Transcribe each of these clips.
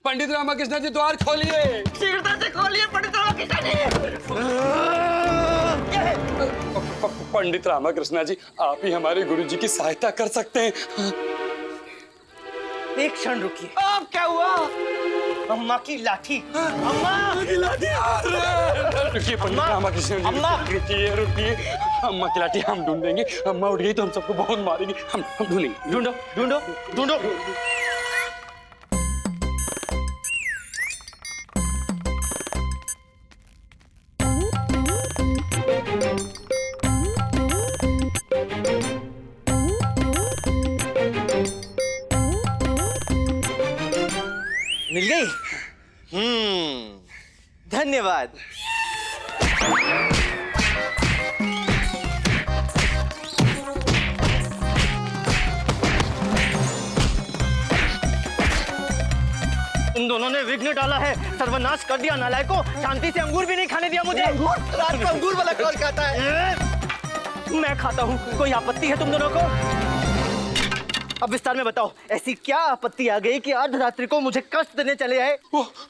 पंडित रामकृष्ण जी द्वार खोलिए, शीघ्रता से खोलिए पंडित रामकृष्ण जी। पंडित रामकृष्ण जी, आप ही हमारे गुरु जी की सहायता कर सकते हैं। एक क्षण रुकिए। अब क्या हुआ? अम्मा की लाठी। अम्मा की लाठी। रुकिए पंडित रामकृष्ण जी, अम्मा। रुकिए। अम्मा की लाठी हम ढूंढेंगे। अम्मा उठ गई तो हम सबको बहुत मारेंगे। हम ढूंढेंगे। ढूंढो ढूंढो ढूंढो। मिल गई। धन्यवाद। तुम दोनों ने विघ्न डाला है, सर्वनाश कर दिया नालायकों। शांति से अंगूर भी नहीं खाने दिया मुझे। रात को अंगूर वाला कौन खाता है? मैं खाता हूँ। कोई आपत्ति है तुम दोनों को? अब विस्तार में बताओ, ऐसी क्या आपत्ति आ गई कि अर्धरात्रि को मुझे कष्ट देने चले आए?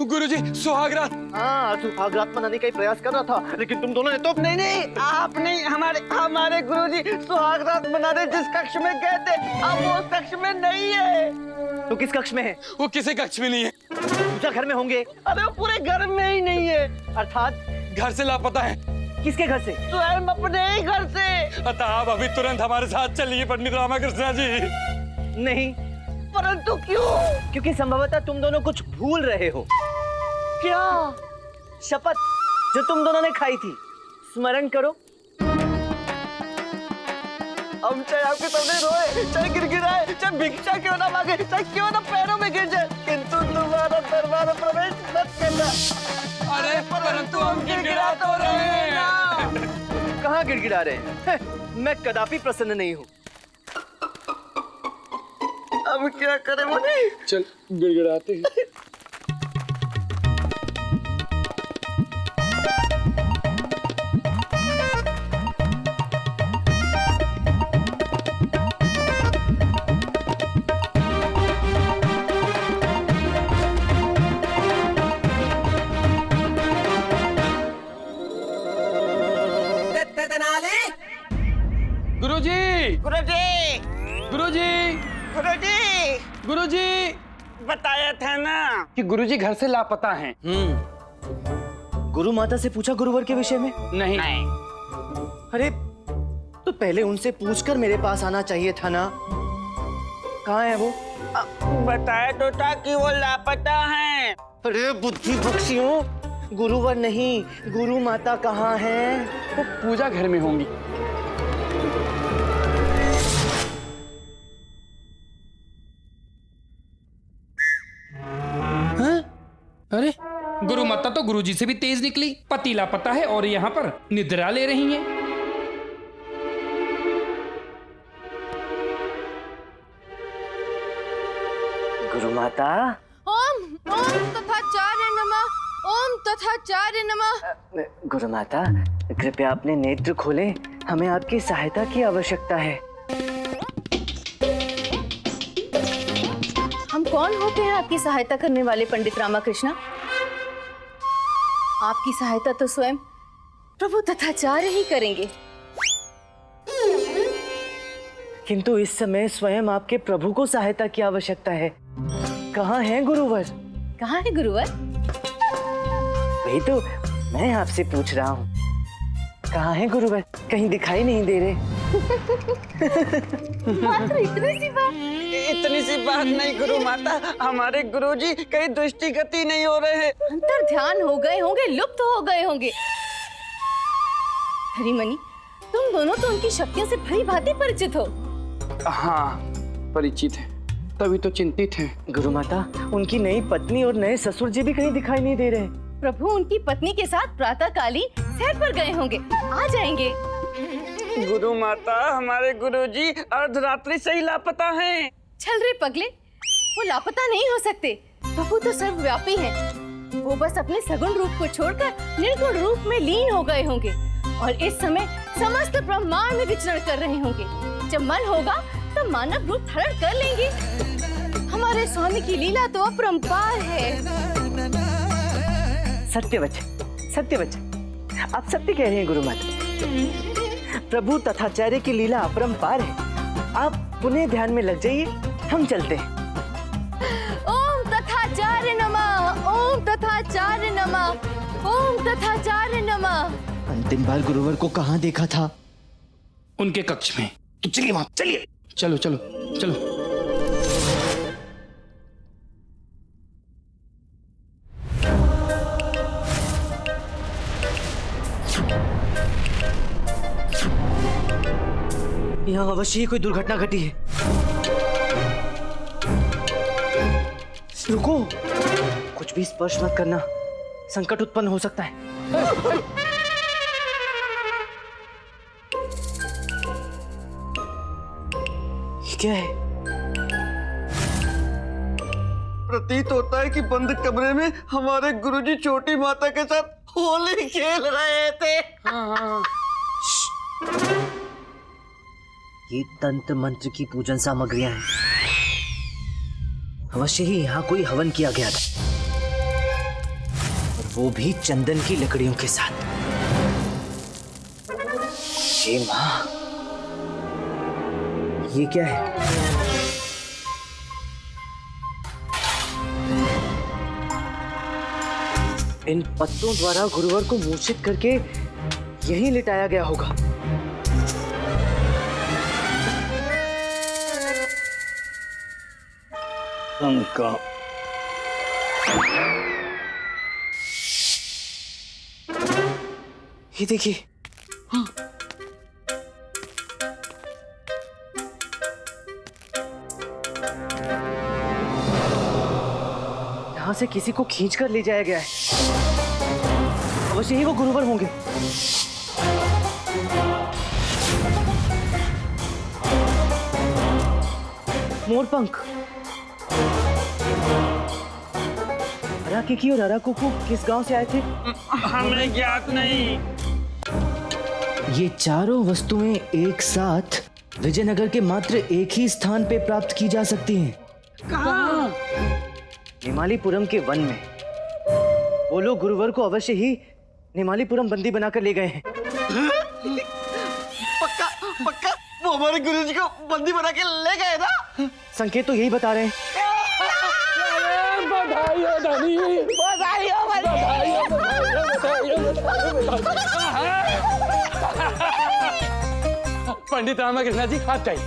गुरुजी, सुहागरात। हाँ, सुहागरात मनाने का ही प्रयास कर रहा था, लेकिन तुम दोनों ने तो नहीं, आपने हमारे गुरुजी सुहागरात मनाने जिस कक्ष में गए थे, अब वो उस कक्ष में नहीं है। तो किस कक्ष में है? वो किसी कक्ष में नहीं है। पूजा घर में होंगे। अरे वो पूरे घर में ही नहीं है। अर्थात घर से लापता है। किसके घर से? स्वयं अपने ही घर से। अतः आप अभी तुरंत हमारे साथ चलिए पंडित रामकृष्ण जी। नहीं। परंतु क्यों? क्योंकि संभवतः तुम दोनों कुछ भूल रहे हो। क्या? शपथ जो तुम दोनों ने खाई थी, स्मरण करो। हम चाहे आपके सामने रोए, चाहे गिड़गिड़ाए, चाहे भिक्षा क्यों ना मांगे, चाहे क्यों ना पैरों में गिर जाए, किंतु तुम्हारा दरबार में प्रवेश मत करना। अरे परंतु हम गिड़गिड़ा तो रहे हैं। कहाँ गिड़गिड़ा रहे हैं? मैं कदापि प्रसन्न नहीं हूँ। अब क्या करें मुझे? चल गिड़गिड़ाते हैं। गुरुजी, गुरुजी, गुरुजी, गुरुजी, गुरुजी, बताया था ना कि गुरुजी घर से लापता हैं। गुरु माता से पूछा गुरुवर के विषय में? नहीं। अरे तो पहले उनसे पूछकर मेरे पास आना चाहिए था ना। कहाँ है वो? बताया तो था कि वो लापता हैं। अरे बुद्धि बख्शियों, गुरुवर नहीं, गुरु माता कहाँ है? वो पूजा घर में होंगी। अरे गुरु माता तो गुरुजी से भी तेज निकली। पति लापता है और यहाँ पर निद्रा ले रही हैं। गुरु माता। ओम तथाचार्य नमः। ओम तथाचार्य नमः। गुरु माता, कृपया अपने नेत्र खोलें, हमें आपकी सहायता की आवश्यकता है। हम कौन होते हैं आपकी सहायता करने वाले पंडित रामकृष्ण? आपकी सहायता तो स्वयं प्रभु तथाचार्य ही करेंगे। किंतु इस समय स्वयं आपके प्रभु को सहायता की आवश्यकता है। कहाँ है गुरुवर? कहाँ है गुरुवर? वही तो मैं आपसे पूछ रहा हूँ। कहाँ है गुरुवर? कहीं दिखाई नहीं दे रहे। मात्र इतनी सी बात? इतनी सी बात नहीं गुरु माता, हमारे गुरुजी कहीं दृष्टि गति नहीं हो रहे हैं। अंतर ध्यान हो गए होंगे, लुप्त हो गए होंगे। हरिमणि, तुम दोनों तो उनकी शक्तियों से भली भांति परिचित हो। हाँ, परिचित है, तभी तो चिंतित हैं। गुरु माता, उनकी नई पत्नी और नए ससुर जी भी कहीं दिखाई नहीं दे रहे। प्रभु उनकी पत्नी के साथ प्रातःकालीन सैर पर गए होंगे, आ जाएंगे। गुरु माता, हमारे गुरुजी अर्धरात्रि से ही लापता हैं। चल रे पगले, वो लापता नहीं हो सकते। प्रभु तो सर्वव्यापी हैं। वो बस अपने सगुण रूप को छोड़कर निर्गुण रूप में लीन हो गए होंगे और इस समय समस्त ब्रह्मांड में विचरण कर रहे होंगे। जब मन होगा तो मानव रूप धारण कर लेंगे। हम हमारे स्वामी की लीला तो अपरंपार है। सत्य वचन, आप सत्य कह रहे हैं गुरु माता। प्रभु तथाचार्य की लीला अपरंपार है। आप पुनः ध्यान में लग जाइए, हम चलते हैं। ओम तथाचार्य नमः, ओम तथाचार्य नमः, ओम तथाचार्य नमः। अंतिम बार गुरुवर को कहाँ देखा था? उनके कक्ष में। तो चलिए वहां, चलिए। चलो चलो चलो। यहाँ अवश्य ही कोई दुर्घटना घटी है। रुको, कुछ भी स्पर्श मत करना, संकट उत्पन्न हो सकता है। ये क्या है? प्रतीत होता है कि बंद कमरे में हमारे गुरुजी छोटी माता के साथ होली खेल रहे थे। ये तंत्र मंत्र की पूजन सामग्रियां हैं। अवश्य ही यहाँ कोई हवन किया गया था, और वो भी चंदन की लकड़ियों के साथ। हे माँ, ये क्या है? इन पत्तों द्वारा गुरुवर को मूर्छित करके यहीं लिटाया गया होगा। ये देखिए, यहां से किसी को खींचकर ले जाया गया है। अवश्य ही वो गुरुवर होंगे। मोरपंख। अराकिकी और अराकुकु किस गांव से आए थे? हमें ज्ञात नहीं। ये चारों वस्तुएं एक साथ विजयनगर के मात्र एक ही स्थान पे प्राप्त की जा सकती हैं। कहाँ? निमालीपुरम के वन में। वो लोग गुरुवर को अवश्य ही निमालीपुरम बंदी बनाकर ले गए हैं। पक्का पक्का वो हमारे गुरुजी को बंदी बना के ले गए ना? संकेत तो यही बता रहे हैं। बधाई हो धनी, बधाई हो बधाई हो, बधाई हो, बधाई हो। पंडित रामकृष्ण जी, आप जाइए,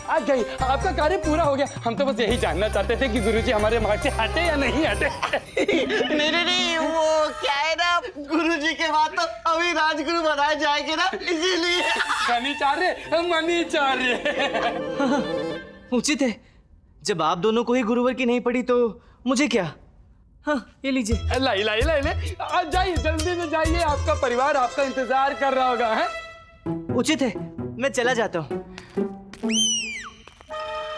आप जाइए, आपका कार्य पूरा हो गया। हम तो बस यही जानना चाहते थे कि गुरुजी हमारे मार्ग से हटे या नहीं हटे। नहीं, वो क्या है ना, गुरुजी के बाद तो अभी राजगुरु बनाए जाएंगे ना, इसीलिए। मनीचार्य। उचित है, जब आप दोनों को ही गुरुवर की नहीं पड़ी तो मुझे क्या। हाँ, ये लीजिए। लाई लाई लाई लाई, आप जाइए, जल्दी से जाइए, आपका परिवार आपका इंतजार कर रहा होगा। है उचित है, मैं चला जाता हूँ।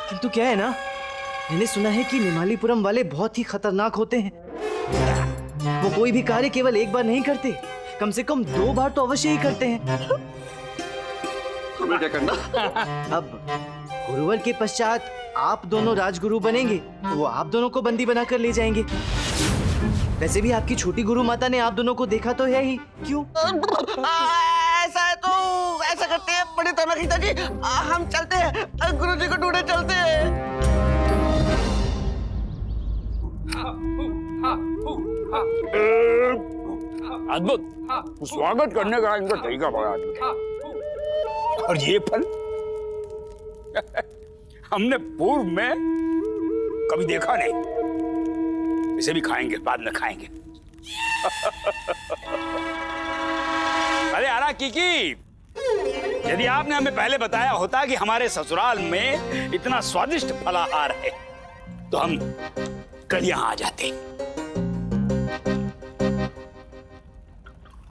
किंतु क्या है ना, मैंने सुना है कि निमालीपुरम वाले बहुत ही खतरनाक होते हैं। वो कोई भी कार्य केवल एक बार नहीं करते, कम से कम 2 बार तो अवश्य ही करते हैं। हमें क्या करना? अब गुरुवर के पश्चात आप दोनों राजगुरु बनेंगे, तो वो आप दोनों को बंदी बनाकर ले जाएंगे। वैसे भी आपकी छोटी गुरु माता ने आप दोनों को देखा तो है ही, क्यों? ऐसा है तो ऐसा करते हैं पंडित रामकृष्ण जी, हम चलते हैं, गुरुजी को ढूंढे चलते हैं। अद्भुत, स्वागत करने का इनका तरीका बड़ा अद्भुत। और ये फल हमने पूर्व में कभी देखा नहीं। इसे भी खाएंगे, बाद में खाएंगे। अरे अराकिकी, यदि आपने हमें पहले बताया होता कि हमारे ससुराल में इतना स्वादिष्ट फलाहार है, तो हम कल यहाँ आ जाते।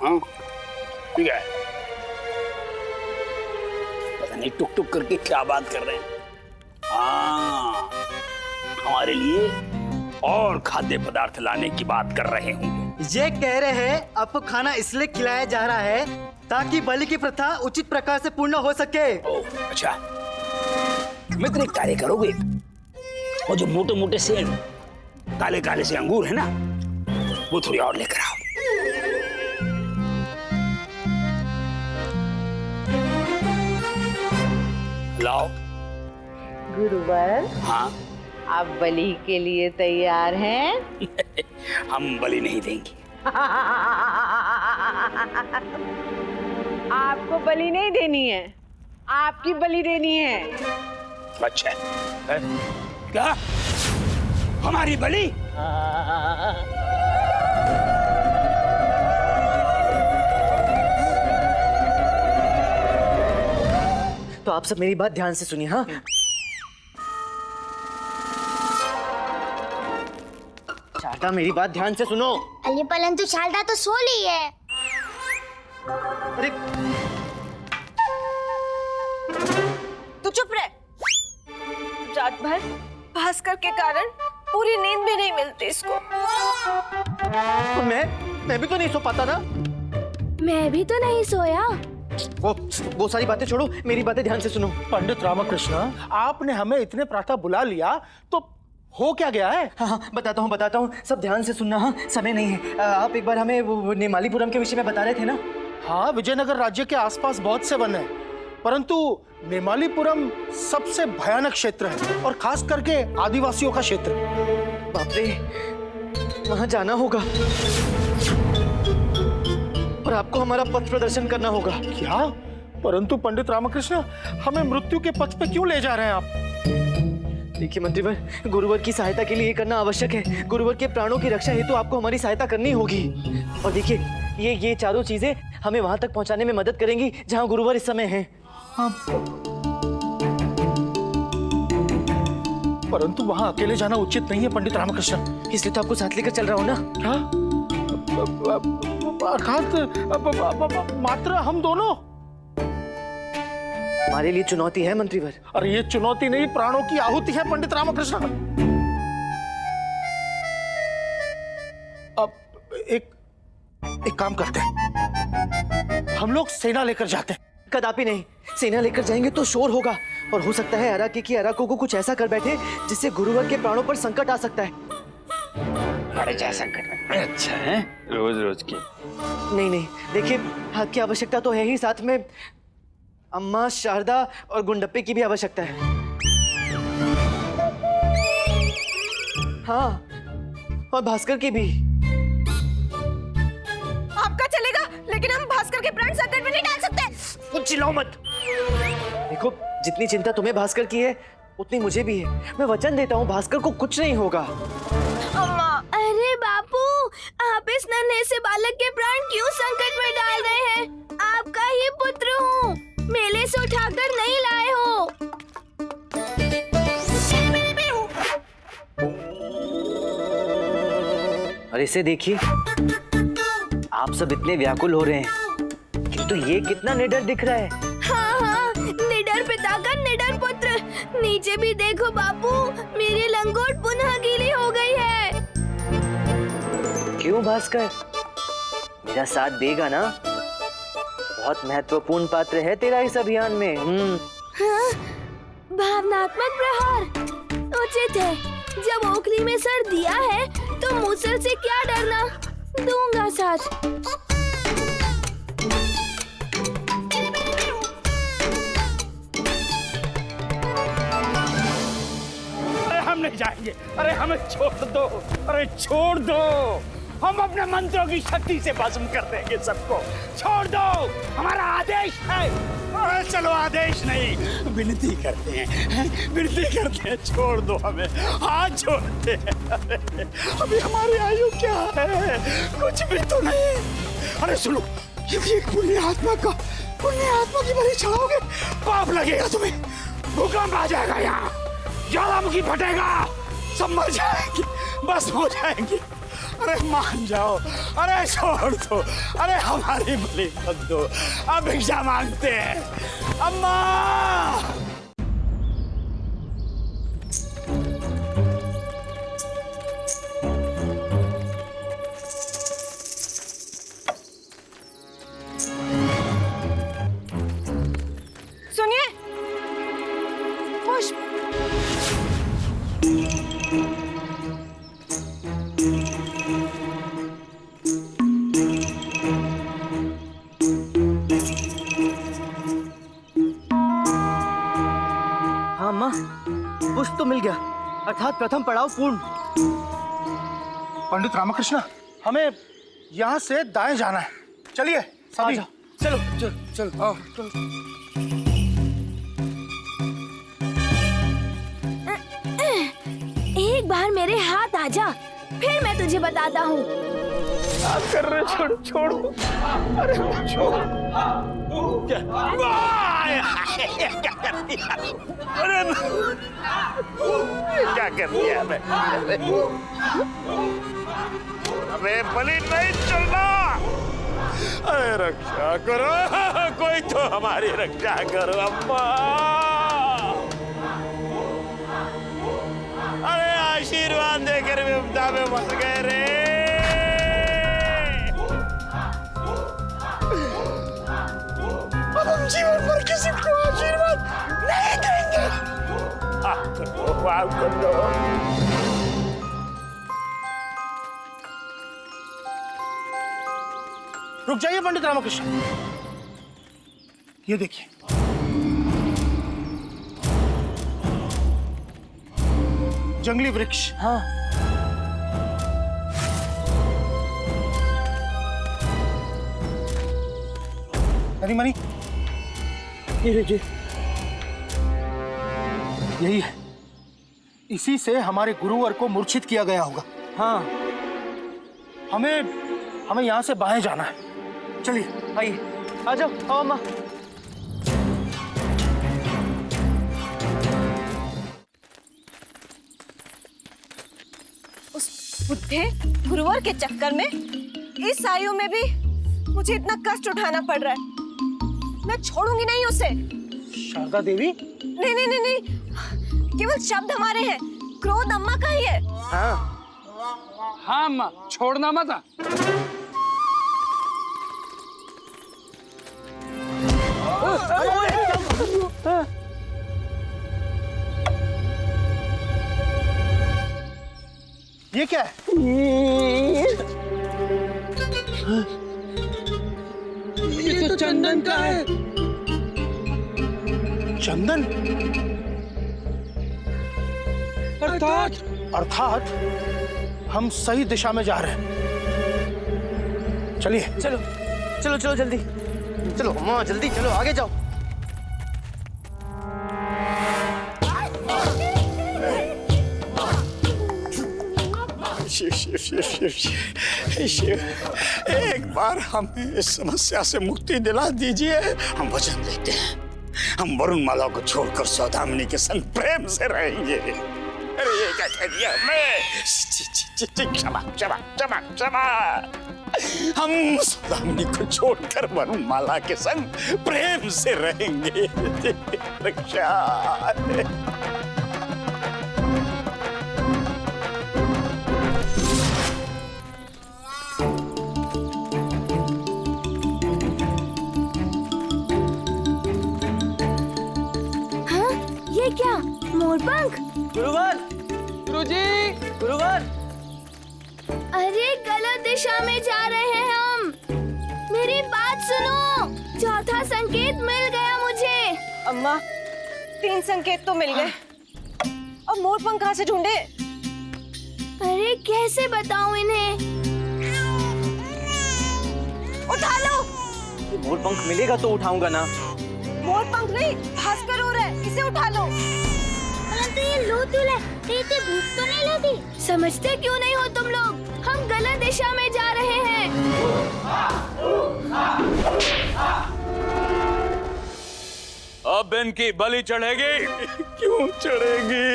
हाँ, ठीक है। पता नहीं टुक टुक करके क्या बात कर रहे हैं। हाँ, हमारे लिए और खाद्य पदार्थ लाने की बात कर रहे होंगे। ये कह रहे हैं आपको खाना इसलिए खिलाया जा रहा है ताकि बलि की प्रथा उचित प्रकार से पूर्ण हो सके। ओह, अच्छा। मित्र, एक कार्य करोगे? वो जो मोटे मोटे से काले काले से अंगूर है ना, वो थोड़ी और लेकर आओ। लाओ। गुरुवर, हाँ। आप बलि के लिए तैयार हैं? हम बलि नहीं देंगे। आपको बलि नहीं देनी है, आपकी बलि देनी है। अच्छा है? क्या हमारी बलि? तो आप सब मेरी बात ध्यान से सुनिए। हाँ, शारदा मेरी बात ध्यान से सुनो। अली परंतु शारदा तो सो ली है। अरे तू चुप रह। रात भर भास्कर के कारण पूरी नींद भी नहीं मिलती इसको। मैं भी तो नहीं सो पाता ना। मैं भी तो नहीं सोया। वो सारी बातें छोड़ो, मेरी बातें ध्यान से सुनो। पंडित रामकृष्ण, आपने हमें इतने प्रातः बुला लिया तो हो क्या गया है? हाँ, बताता हूँ, सब ध्यान से सुनना। हाँ, समय नहीं है। आप एक बार हमें वो नेमालीपुरम के विषय में बता रहे थे ना। हाँ, विजयनगर राज्य के आसपास बहुत से वन हैं, परंतु नेमालीपुरम सबसे भयानक क्षेत्र है और खास करके आदिवासियों का क्षेत्र। बाप रे, वहां जाना होगा और आपको हमारा पथ प्रदर्शन करना होगा। क्या? परंतु पंडित रामकृष्ण, हमें मृत्यु के पथ पे क्यों ले जा रहे हैं आप? देखिए मंत्रीवर, गुरुवर की सहायता के लिए ये करना आवश्यक है। गुरुवर के प्राणों की रक्षा हेतु आपको हमारी सहायता करनी होगी। और देखिए, ये चारों चीजें हमें वहां तक पहुंचाने में मदद करेंगी जहां गुरुवर इस समय हैं। परंतु वहां अकेले जाना उचित नहीं है पंडित रामकृष्ण। इसलिए तो आपको साथ लेकर चल रहा हूं ना। क्या? अर्थात मात्र हम दोनों? हमारे लिए चुनौती है मंत्रीवर। अरे ये चुनौती नहीं, प्राणों की आहुति है पंडित रामकृष्ण। अब एक काम करते हैं, हम लोग सेना लेकर जाते हैं। कदापि नहीं, सेना लेकर जाएंगे तो शोर होगा और हो सकता है अराकी की अराको को कुछ ऐसा कर बैठे जिससे गुरुवर के प्राणों पर संकट आ सकता है। बड़े जा संकट में। अच्छा है, रोज रोज की। नहीं, देखिए, हाथ की आवश्यकता तो है ही, साथ में अम्मा, शारदा और गुंडप्पे की भी आवश्यकता है। हाँ, और भास्कर की भी। आपका चलेगा, लेकिन हम भास्कर के प्राण संकट में नहीं डाल सकते। कुछ चिल्लाओ मत। देखो, जितनी चिंता तुम्हें भास्कर की है उतनी मुझे भी है। मैं वचन देता हूँ, भास्कर को कुछ नहीं होगा। अरे बापू, आप इस नन्हे से बालक के प्राण क्यों संकट में डाल रहे हैं? आपका ही पुत्र हूँ, मेले से उठाकर नहीं लाए हो। और इसे देखिए, आप सब इतने व्याकुल हो रहे हैं, किंतु ये कितना निडर दिख रहा है। हाँ, निडर पिता का निडर पुत्र। नीचे भी देखो बापू, मेरी लंगोट पुनः गीली हो गई है। क्यों भास्कर, मेरा साथ देगा ना? बहुत महत्वपूर्ण पात्र है तेरा इस अभियान में। हाँ, भावनात्मक प्रहार उचित है। जब ओखली में सर दिया है तो मूसल से क्या डरना, दूंगा साथ। अरे हम नहीं जाएंगे, अरे हमें छोड़ दो, अरे छोड़ दो। हम अपने मंत्रों की शक्ति से भस्म कर देंगे सबको। छोड़ दो, हमारा आदेश है। अरे चलो, आदेश नहीं, विनती करते हैं, विनती करते हैं, छोड़ दो हमें, हाथ जोड़ते हैं। अभी हमारी आयु क्या है, कुछ भी तो नहीं। अरे सुनो, ये पुण्यात्मा की परीक्षा होगी, पाप लगेगा तुम्हें, भूकंप आ जाएगा यहाँ, ज्वालामुखी फटेगा, सब मर जाएंगे, बस हो जाएंगे। अरे मान जाओ, अरे छोड़ दो, अरे हमारी बलि मत दो, अब भिक्षा मांगते हैं। अम्मा! सुनिए, पुष्प। मिल गया, अर्थात प्रथम पड़ाव पूर्ण। पंडित रामकृष्ण, हमें यहाँ से दाएं जाना है। चलिए सभी। चलो चल चल आओ। एक बार मेरे हाथ आ जा, फिर मैं तुझे बताता हूँ। कर रहे, छोड़ो छोड़ो, अरे छोड़ो। क्या कर दिया? अरे क्या कर दिया मैं? अबे बलि नहीं चलना। अरे रक्षा करो, कोई तो हमारी रक्षा करो अम्मा। अरे आशीर्वाद देकर विपदा में फंस गए रे। अब हम जीवन भर किसी को आशीर्वाद नहीं देंगे। माफ कर दो। रुक जाइए पंडित रामकृष्ण, ये देखिए। जंगली वृक्ष। हाँ, मनी मनी, ये लीजिए। यही है, इसी से हमारे गुरुवर को मूर्छित किया गया होगा। हाँ, हमें यहाँ से बाएं जाना है। चलिए आइए, आ जाओ, आओ अम्मा। बुद्धे गुरुवर के चक्कर में इस आयु में भी मुझे इतना कष्ट उठाना पड़ रहा है। मैं छोड़ूंगी नहीं उसे। शारदा देवी। नहीं नहीं नहीं नहीं, केवल शब्द हमारे हैं, क्रोध अम्मा का ही है। हाँ हाँ अम्मा, छोड़ना मत। ये क्या है? ये तो चंदन का है। चंदन? अर्थात हम सही दिशा में जा रहे हैं। चलिए। चलो चलो चलो, जल्दी चलो अम्मा, जल्दी चलो, आगे जाओ। शिव शिव शिव शिव शिव शिव, एक बार हमें इस समस्या से मुक्ति दिला दीजिए। हम वचन देते हैं, हम वरुणमाला को छोड़कर सौदामिनी के संग प्रेम से रहेंगे। अरे ये क्या कह दिया मैं? क्षमा क्षमा क्षमा क्षमा। हम सौदामिनी को छोड़कर वरुणमाला के संग प्रेम से रहेंगे। रक्षा। ये क्या, मोरपंख? गुरुवर, गुरुजी, गुरुवर। अरे गलत दिशा में जा रहे हैं हम। मेरी बात सुनो, चौथा संकेत मिल गया मुझे। अम्मा, 3 संकेत तो मिल गए, अब मोरपंख कहाँ से ढूंढे? अरे कैसे बताऊं इन्हें? उठा लो। मोरपंख मिलेगा तो उठाऊंगा ना। मोरपंख नहीं, भास्कर हो रहा है, इसे उठा लो। परंतु ये लूतुल है, तेरे भूख तो नहीं लगी? समझते क्यों नहीं हो तुम लोग? हम गलत दिशा में जा रहे हैं। अब इनकी बलि चढ़ेगी। क्यों चढ़ेगी?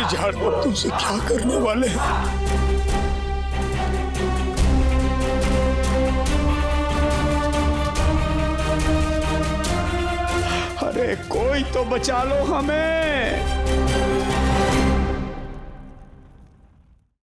झाड़ पत्तों से क्या करने वाले हैं? अरे कोई तो बचा लो हमें।